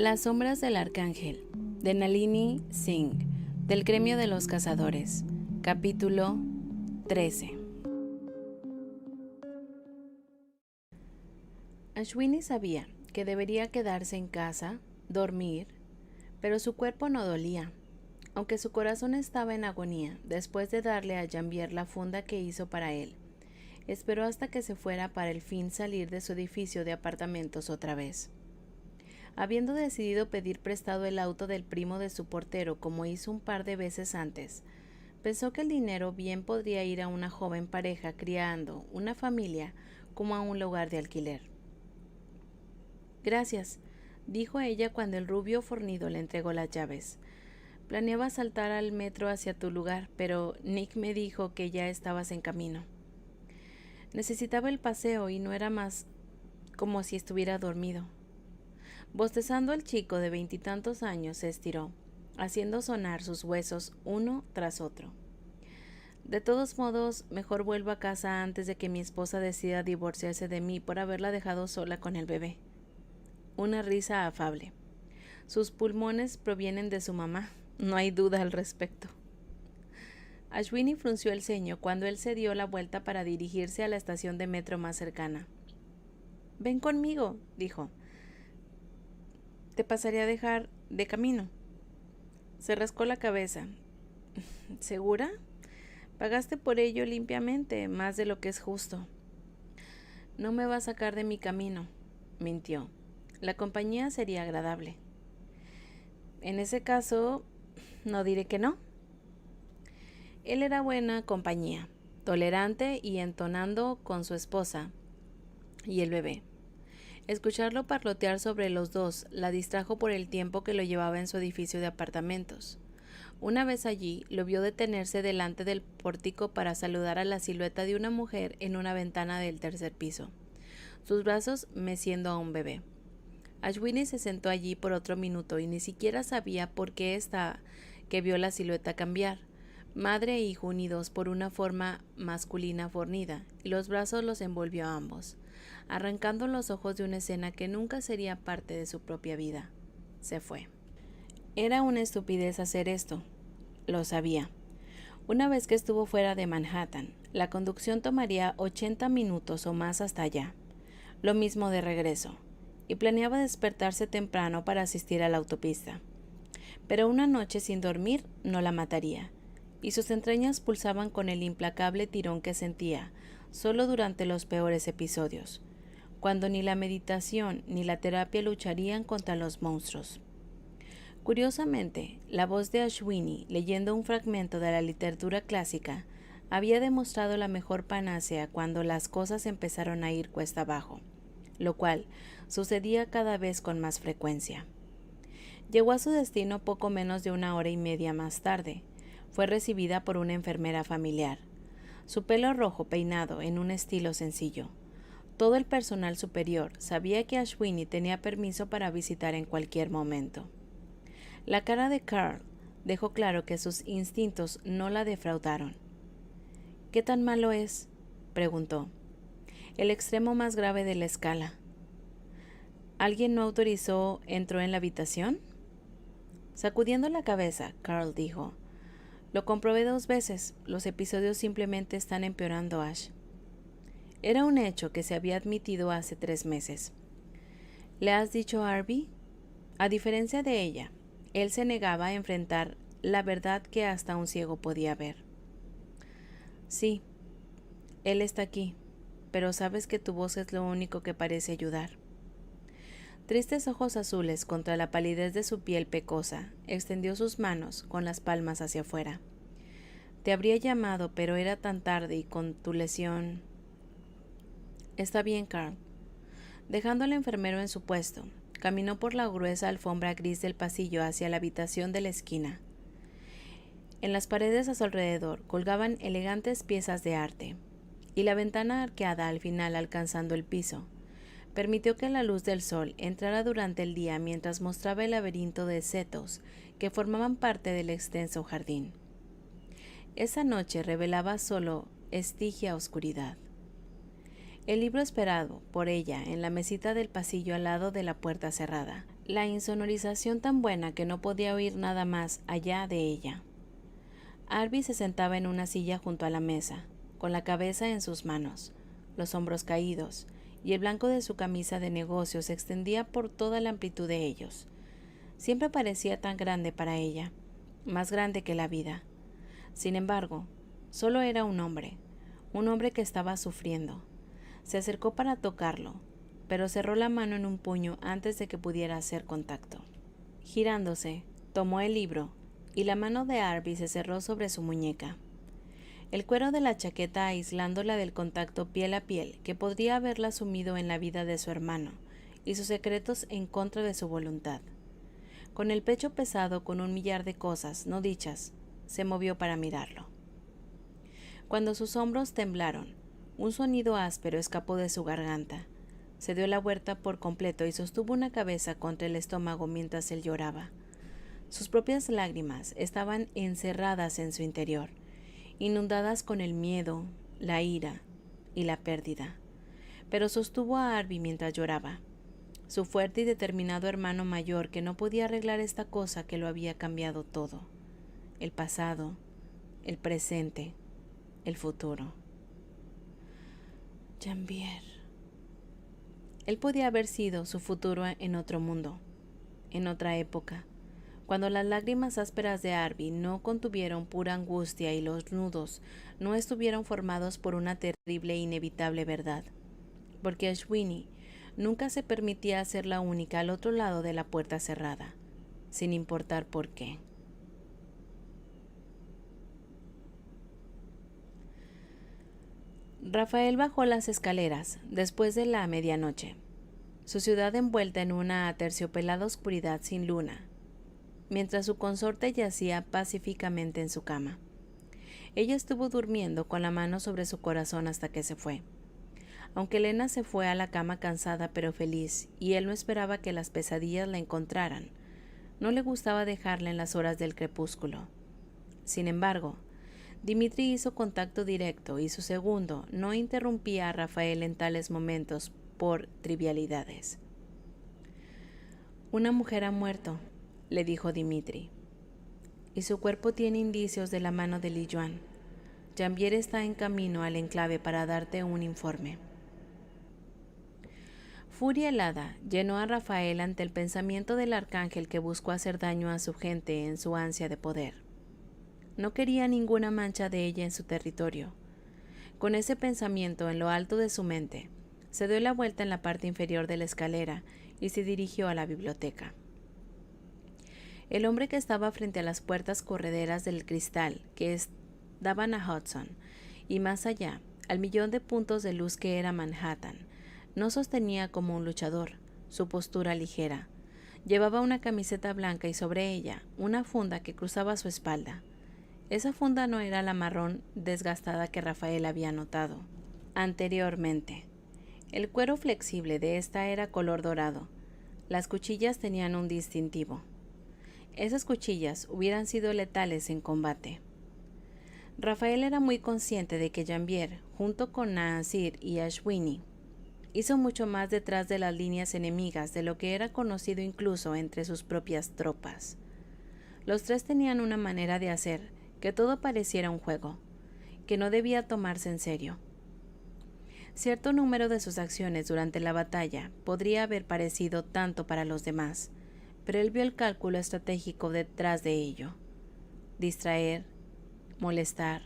Las sombras del arcángel, de Nalini Singh, del gremio de los cazadores, capítulo 13. Ashwini sabía que debería quedarse en casa, dormir, pero su cuerpo no dolía, aunque su corazón estaba en agonía después de darle a Janvier la funda que hizo para él. Esperó hasta que se fuera para el fin salir de su edificio de apartamentos otra vez. Habiendo decidido pedir prestado el auto del primo de su portero como hizo un par de veces antes, pensó que el dinero bien podría ir a una joven pareja criando una familia como a un lugar de alquiler. Gracias, dijo ella cuando el rubio fornido le entregó las llaves. Planeaba saltar al metro hacia tu lugar, pero Nick me dijo que ya estabas en camino. Necesitaba el paseo y no era más como si estuviera dormido. Bostezando el chico de 20 años se estiró, haciendo sonar sus huesos uno tras otro. De todos modos, mejor vuelvo a casa antes de que mi esposa decida divorciarse de mí por haberla dejado sola con el bebé. Una risa afable. Sus pulmones provienen de su mamá, no hay duda al respecto. Ashwini frunció el ceño cuando él se dio la vuelta para dirigirse a la estación de metro más cercana. «Ven conmigo», dijo. «Te pasaré a dejar de camino». Se rascó la cabeza. «¿Segura? Pagaste por ello limpiamente, más de lo que es justo». «No me va a sacar de mi camino», mintió. «La compañía sería agradable». «En ese caso, no diré que no». Él era buena compañía, tolerante y entonando con su esposa y el bebé. Escucharlo parlotear sobre los dos la distrajo por el tiempo que lo llevaba en su edificio de apartamentos. Una vez allí, lo vio detenerse delante del pórtico para saludar a la silueta de una mujer en una ventana del tercer piso, sus brazos meciendo a un bebé. Ashwini se sentó allí por otro minuto y ni siquiera sabía por qué estaba que vio la silueta cambiar. Madre e hijo unidos por una forma masculina fornida, y los brazos los envolvió a ambos, arrancando los ojos de una escena que nunca sería parte de su propia vida. Se fue. Era una estupidez hacer esto. Lo sabía. Una vez que estuvo fuera de Manhattan, la conducción tomaría 80 minutos o más hasta allá. Lo mismo de regreso. Y planeaba despertarse temprano para asistir a la autopista. Pero una noche sin dormir no la mataría, y sus entrañas pulsaban con el implacable tirón que sentía, solo durante los peores episodios, cuando ni la meditación ni la terapia lucharían contra los monstruos. Curiosamente, la voz de Ashwini, leyendo un fragmento de la literatura clásica, había demostrado la mejor panacea cuando las cosas empezaron a ir cuesta abajo, lo cual sucedía cada vez con más frecuencia. Llegó a su destino poco menos de 1 hora y media más tarde. Fue recibida por una enfermera familiar. Su pelo rojo peinado en un estilo sencillo. Todo el personal superior sabía que Ashwini tenía permiso para visitar en cualquier momento. La cara de Carl dejó claro que sus instintos no la defraudaron. «¿Qué tan malo es?», preguntó. «El extremo más grave de la escala». «¿Alguien no autorizó entró en la habitación?». Sacudiendo la cabeza, Carl dijo: «Lo comprobé 2 veces. Los episodios simplemente están empeorando, Ash». Era un hecho que se había admitido hace 3 meses. «¿Le has dicho a Harvey?». A diferencia de ella, él se negaba a enfrentar la verdad que hasta un ciego podía ver. «Sí, él está aquí, pero sabes que tu voz es lo único que parece ayudar». Tristes ojos azules contra la palidez de su piel pecosa, extendió sus manos con las palmas hacia afuera. «Te habría llamado, pero era tan tarde y con tu lesión». «Está bien, Carl». Dejando al enfermero en su puesto, caminó por la gruesa alfombra gris del pasillo hacia la habitación de la esquina. En las paredes a su alrededor colgaban elegantes piezas de arte, y la ventana arqueada al final alcanzando el piso permitió que la luz del sol entrara durante el día mientras mostraba el laberinto de setos que formaban parte del extenso jardín. Esa noche revelaba solo estigia oscuridad. El libro esperado por ella en la mesita del pasillo al lado de la puerta cerrada la insonorización tan buena que no podía oír nada más allá de ella. Arby se sentaba en una silla junto a la mesa, con la cabeza en sus manos, los hombros caídos, y el blanco de su camisa de negocio se extendía por toda la amplitud de ellos. Siempre parecía tan grande para ella, más grande que la vida. Sin embargo, solo era un hombre que estaba sufriendo. Se acercó para tocarlo, pero cerró la mano en un puño antes de que pudiera hacer contacto. Girándose, tomó el libro, y la mano de Arby se cerró sobre su muñeca. El cuero de la chaqueta aislándola del contacto piel a piel que podría haberla sumido en la vida de su hermano, y sus secretos en contra de su voluntad. Con el pecho pesado con un millar de cosas no dichas, se movió para mirarlo. Cuando sus hombros temblaron, un sonido áspero escapó de su garganta. Se dio la vuelta por completo y sostuvo una cabeza contra el estómago mientras él lloraba. Sus propias lágrimas estaban encerradas en su interior, inundadas con el miedo, la ira y la pérdida. Pero sostuvo a Arby mientras lloraba, su fuerte y determinado hermano mayor que no podía arreglar esta cosa que lo había cambiado todo: el pasado, el presente, el futuro. Jambier. Él podía haber sido su futuro en otro mundo, en otra época, cuando las lágrimas ásperas de Arby no contuvieron pura angustia y los nudos no estuvieron formados por una terrible e inevitable verdad, porque Ashwini nunca se permitía ser la única al otro lado de la puerta cerrada, sin importar por qué. Rafael bajó las escaleras después de la medianoche, su ciudad envuelta en una aterciopelada oscuridad sin luna, mientras su consorte yacía pacíficamente en su cama. Ella estuvo durmiendo con la mano sobre su corazón hasta que se fue. Aunque Elena se fue a la cama cansada pero feliz, y él no esperaba que las pesadillas la encontraran, no le gustaba dejarla en las horas del crepúsculo. Sin embargo, Dimitri hizo contacto directo y su segundo no interrumpía a Rafael en tales momentos por trivialidades. «Una mujer ha muerto», le dijo Dimitri, «y su cuerpo tiene indicios de la mano de Li Yuan. Jambier está en camino al enclave para darte un informe». Furia helada llenó a Rafael ante el pensamiento del arcángel que buscó hacer daño a su gente en su ansia de poder. No quería ninguna mancha de ella en su territorio. Con ese pensamiento en lo alto de su mente, se dio la vuelta en la parte inferior de la escalera y se dirigió a la biblioteca. El hombre que estaba frente a las puertas correderas del cristal que daban a Hudson, y más allá, al millón de puntos de luz que era Manhattan, no sostenía como un luchador, su postura ligera. Llevaba una camiseta blanca y sobre ella una funda que cruzaba su espalda. Esa funda no era la marrón desgastada que Rafael había notado anteriormente. El cuero flexible de esta era color dorado. Las cuchillas tenían un distintivo. Esas cuchillas hubieran sido letales en combate. Rafael era muy consciente de que Jambier, junto con Nasir y Ashwini, hizo mucho más detrás de las líneas enemigas de lo que era conocido incluso entre sus propias tropas. Los tres tenían una manera de hacer que todo pareciera un juego, que no debía tomarse en serio. Cierto número de sus acciones durante la batalla podría haber parecido tanto para los demás, pero él vio el cálculo estratégico detrás de ello. Distraer, molestar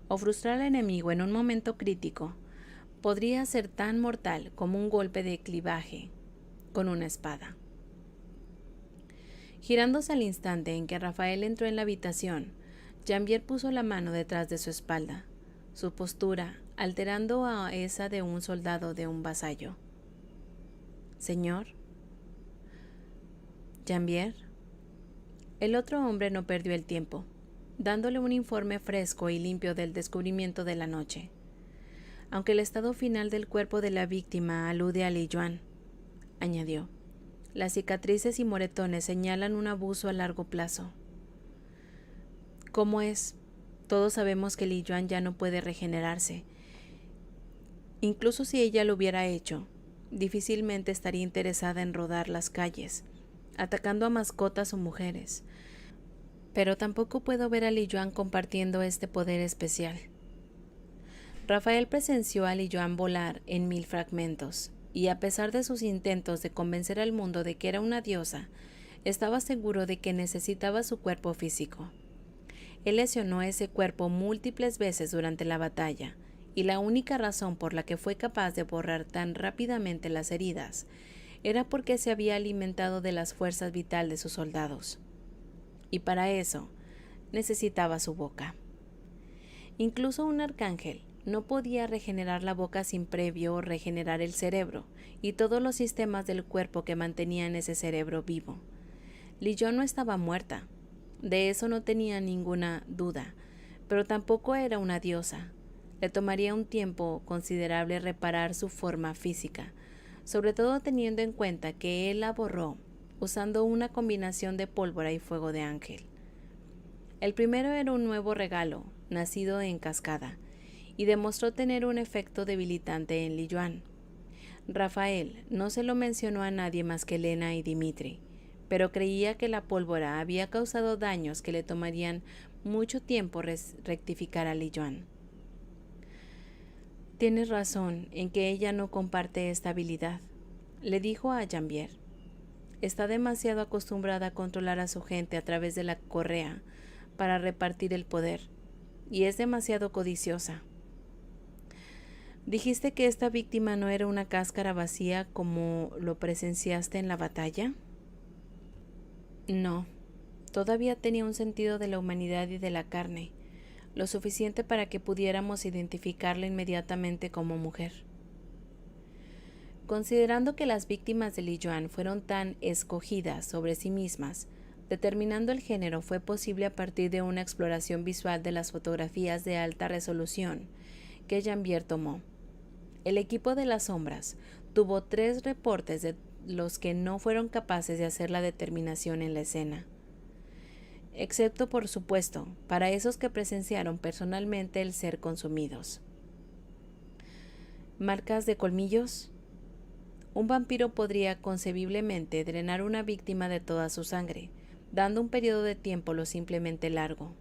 o frustrar al enemigo en un momento crítico podría ser tan mortal como un golpe de clivaje con una espada. Girándose al instante en que Rafael entró en la habitación, Jambier puso la mano detrás de su espalda, su postura alterando a esa de un soldado de un vasallo. «Señor». «Jambier». El otro hombre no perdió el tiempo, dándole un informe fresco y limpio del descubrimiento de la noche. «Aunque el estado final del cuerpo de la víctima alude a Li Yuan», añadió, «las cicatrices y moretones señalan un abuso a largo plazo». «¿Cómo es? Todos sabemos que Li Yuan ya no puede regenerarse. Incluso si ella lo hubiera hecho, difícilmente estaría interesada en rodar las calles, atacando a mascotas o mujeres. Pero tampoco puedo ver a Li Yuan compartiendo este poder especial. Rafael presenció a Li Yuan volar en 1000 fragmentos, y a pesar de sus intentos de convencer al mundo de que era una diosa, estaba seguro de que necesitaba su cuerpo físico. Él lesionó ese cuerpo múltiples veces durante la batalla, y la única razón por la que fue capaz de borrar tan rápidamente las heridas era porque se había alimentado de las fuerzas vitales de sus soldados. Y para eso necesitaba su boca. Incluso un arcángel no podía regenerar la boca sin previo regenerar el cerebro y todos los sistemas del cuerpo que mantenían ese cerebro vivo. Li Yuan no estaba muerta, de eso no tenía ninguna duda, pero tampoco era una diosa. Le tomaría un tiempo considerable reparar su forma física, sobre todo teniendo en cuenta que él la borró usando una combinación de pólvora y fuego de ángel. El primero era un nuevo regalo, nacido en cascada, y demostró tener un efecto debilitante en Li Yuan. Rafael no se lo mencionó a nadie más que Elena y Dimitri, pero creía que la pólvora había causado daños que le tomarían mucho tiempo rectificar a Li Yuan. Tienes razón en que ella no comparte esta habilidad, le dijo a Jambier. Está demasiado acostumbrada a controlar a su gente a través de la correa para repartir el poder, y es demasiado codiciosa. ¿Dijiste que esta víctima no era una cáscara vacía como lo presenciaste en la batalla? No, todavía tenía un sentido de la humanidad y de la carne, lo suficiente para que pudiéramos identificarla inmediatamente como mujer. Considerando que las víctimas de Li Yuan fueron tan escogidas sobre sí mismas, determinando el género fue posible a partir de una exploración visual de las fotografías de alta resolución que Jambier tomó. El equipo de las sombras tuvo 3 reportes de los que no fueron capaces de hacer la determinación en la escena. Excepto, por supuesto, para esos que presenciaron personalmente el ser consumidos. ¿Marcas de colmillos? Un vampiro podría concebiblemente drenar una víctima de toda su sangre, dando un periodo de tiempo lo simplemente largo.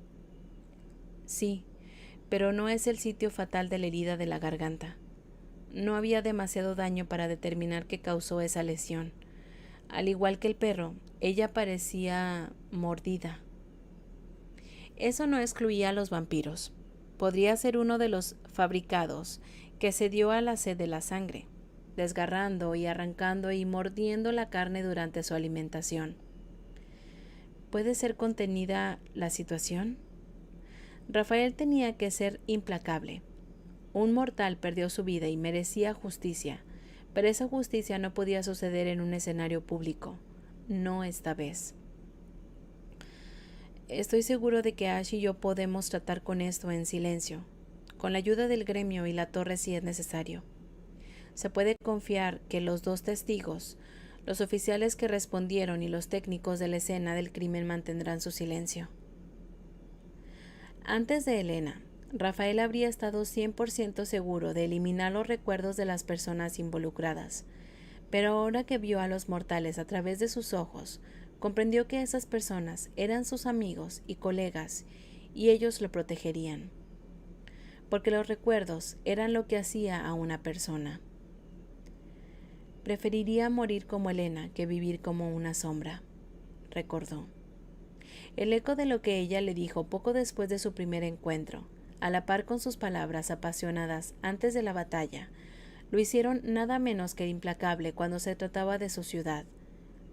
Sí, pero no es el sitio fatal de la herida de la garganta. No había demasiado daño para determinar qué causó esa lesión. Al igual que el perro, ella parecía mordida. Eso no excluía a los vampiros. Podría ser uno de los fabricados que se dio a la sed de la sangre, desgarrando y arrancando y mordiendo la carne durante su alimentación. ¿Puede ser contenida la situación? Rafael tenía que ser implacable. Un mortal perdió su vida y merecía justicia, pero esa justicia no podía suceder en un escenario público, no esta vez. Estoy seguro de que Ash y yo podemos tratar con esto en silencio, con la ayuda del gremio y la torre si es necesario. Se puede confiar que los 2 testigos, los oficiales que respondieron y los técnicos de la escena del crimen mantendrán su silencio. Antes de Elena, Rafael habría estado 100% seguro de eliminar los recuerdos de las personas involucradas, pero ahora que vio a los mortales a través de sus ojos, comprendió que esas personas eran sus amigos y colegas y ellos lo protegerían, porque los recuerdos eran lo que hacía a una persona. Preferiría morir como Elena que vivir como una sombra, recordó. El eco de lo que ella le dijo poco después de su primer encuentro, a la par con sus palabras apasionadas antes de la batalla, lo hicieron nada menos que implacable cuando se trataba de su ciudad,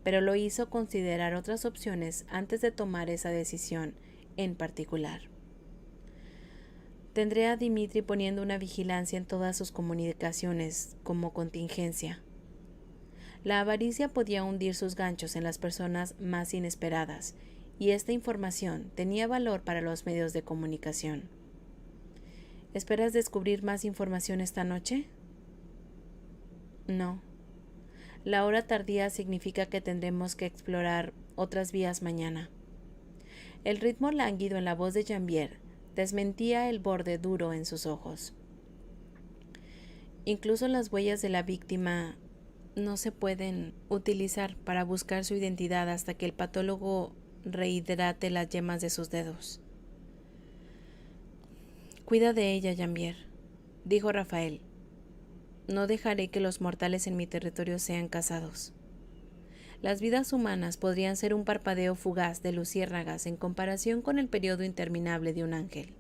pero lo hizo considerar otras opciones antes de tomar esa decisión en particular. Tendré a Dimitri poniendo una vigilancia en todas sus comunicaciones como contingencia. La avaricia podía hundir sus ganchos en las personas más inesperadas, y esta información tenía valor para los medios de comunicación. ¿Esperas descubrir más información esta noche? No. La hora tardía significa que tendremos que explorar otras vías mañana. El ritmo lánguido en la voz de Jambier desmentía el borde duro en sus ojos. Incluso las huellas de la víctima no se pueden utilizar para buscar su identidad hasta que el patólogo rehidrate las yemas de sus dedos. Cuida de ella, Jambier, dijo Rafael. No dejaré que los mortales en mi territorio sean cazados. Las vidas humanas podrían ser un parpadeo fugaz de luciérnagas en comparación con el periodo interminable de un ángel.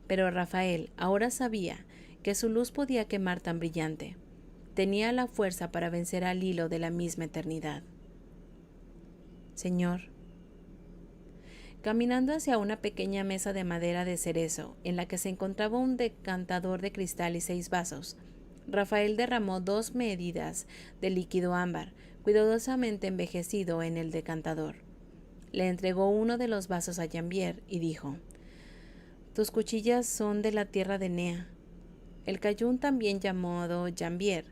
Pero Rafael ahora sabía que su luz podía quemar tan brillante. Tenía la fuerza para vencer al hilo de la misma eternidad. Señor. Caminando hacia una pequeña mesa de madera de cerezo, en la que se encontraba un decantador de cristal y 6 vasos, Rafael derramó 2 medidas de líquido ámbar, cuidadosamente envejecido, en el decantador. Le entregó uno de los vasos a Jambier y dijo: «Tus cuchillas son de la tierra de Nea». El Cayún, también llamado Jambier,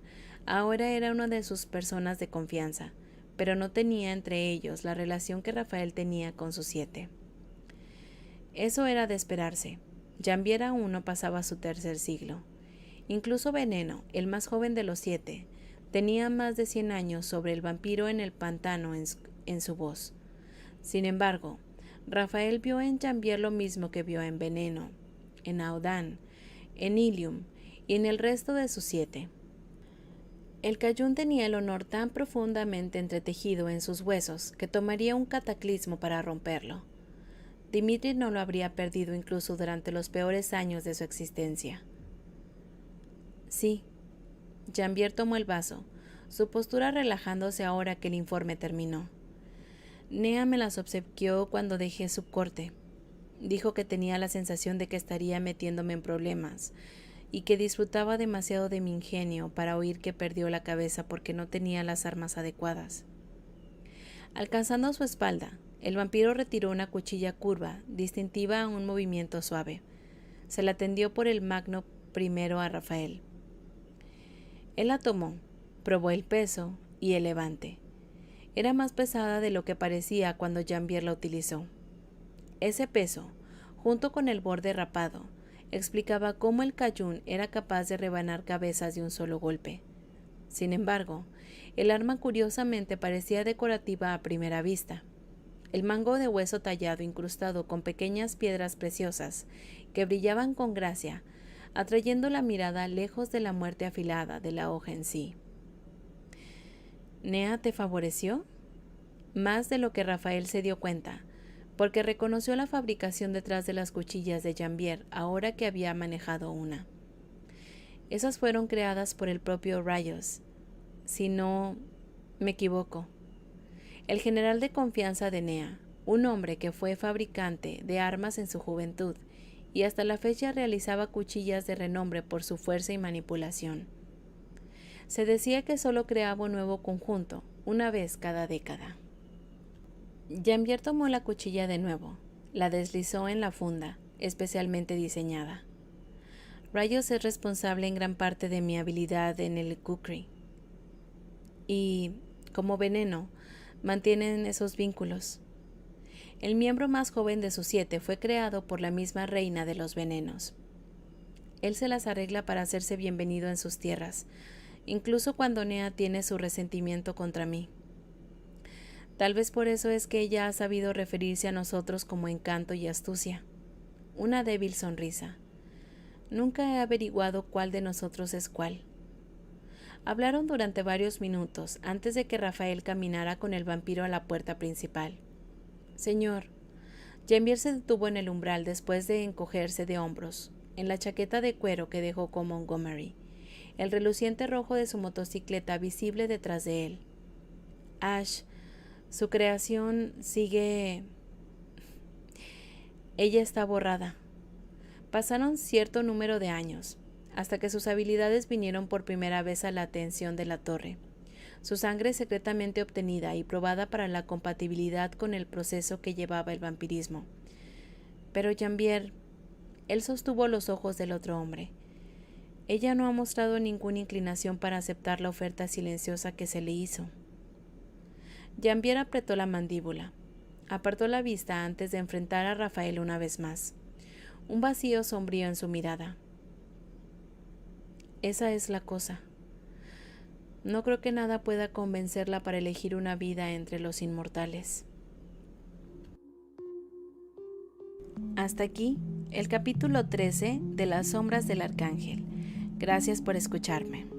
ahora era una de sus personas de confianza, pero no tenía entre ellos la relación que Rafael tenía con sus 7. Eso era de esperarse. Jambier aún no pasaba su 3er siglo. Incluso Veneno, el más joven de los 7, tenía más de 100 años sobre el vampiro en el pantano en su voz. Sin embargo, Rafael vio en Jambier lo mismo que vio en Veneno, en Audán, en Ilium y en el resto de sus 7. El Cayún tenía el honor tan profundamente entretejido en sus huesos que tomaría un cataclismo para romperlo. Dimitri no lo habría perdido incluso durante los peores años de su existencia. Sí. Jambier tomó el vaso, su postura relajándose ahora que el informe terminó. Nea me las obsequió cuando dejé su corte. Dijo que tenía la sensación de que estaría metiéndome en problemas y que disfrutaba demasiado de mi ingenio para oír que perdió la cabeza porque no tenía las armas adecuadas. Alcanzando su espalda, el vampiro retiró una cuchilla curva, distintiva a un movimiento suave. Se la tendió por el magno primero a Rafael. Él la tomó, probó el peso y el levante. Era más pesada de lo que parecía cuando Jambier la utilizó. Ese peso, junto con el borde rapado, explicaba cómo el Cayún era capaz de rebanar cabezas de un solo golpe. Sin embargo, el arma curiosamente parecía decorativa a primera vista. El mango de hueso tallado incrustado con pequeñas piedras preciosas que brillaban con gracia, atrayendo la mirada lejos de la muerte afilada de la hoja en sí. ¿Nea te favoreció? Más de lo que Rafael se dio cuenta, porque reconoció la fabricación detrás de las cuchillas de Jambier ahora que había manejado una. Esas fueron creadas por el propio Rayos. Si no me equivoco. El general de confianza de Nea, un hombre que fue fabricante de armas en su juventud y hasta la fecha realizaba cuchillas de renombre por su fuerza y manipulación. Se decía que solo creaba un nuevo conjunto, una vez cada década. Jambier tomó la cuchilla de nuevo, la deslizó en la funda, especialmente diseñada. Rayos es responsable en gran parte de mi habilidad en el kukri. Y, como Veneno, mantienen esos vínculos. El miembro más joven de sus 7 fue creado por la misma reina de los venenos. Él se las arregla para hacerse bienvenido en sus tierras, incluso cuando Nea tiene su resentimiento contra mí. Tal vez por eso es que ella ha sabido referirse a nosotros como encanto y astucia. Una débil sonrisa. Nunca he averiguado cuál de nosotros es cuál. Hablaron durante varios minutos antes de que Rafael caminara con el vampiro a la puerta principal. Señor, Jambier se detuvo en el umbral después de encogerse de hombros, en la chaqueta de cuero que dejó con Montgomery, el reluciente rojo de su motocicleta visible detrás de él. Ash, su creación sigue... Ella está borrada. Pasaron cierto número de años, hasta que sus habilidades vinieron por primera vez a la atención de la torre. Su sangre secretamente obtenida y probada para la compatibilidad con el proceso que llevaba el vampirismo. Pero Jambier, él sostuvo los ojos del otro hombre. Ella no ha mostrado ninguna inclinación para aceptar la oferta silenciosa que se le hizo. Jambier apretó la mandíbula. Apartó la vista antes de enfrentar a Rafael una vez más. Un vacío sombrío en su mirada. Esa es la cosa. No creo que nada pueda convencerla para elegir una vida entre los inmortales. Hasta aquí el capítulo 13 de Las sombras del arcángel. Gracias por escucharme.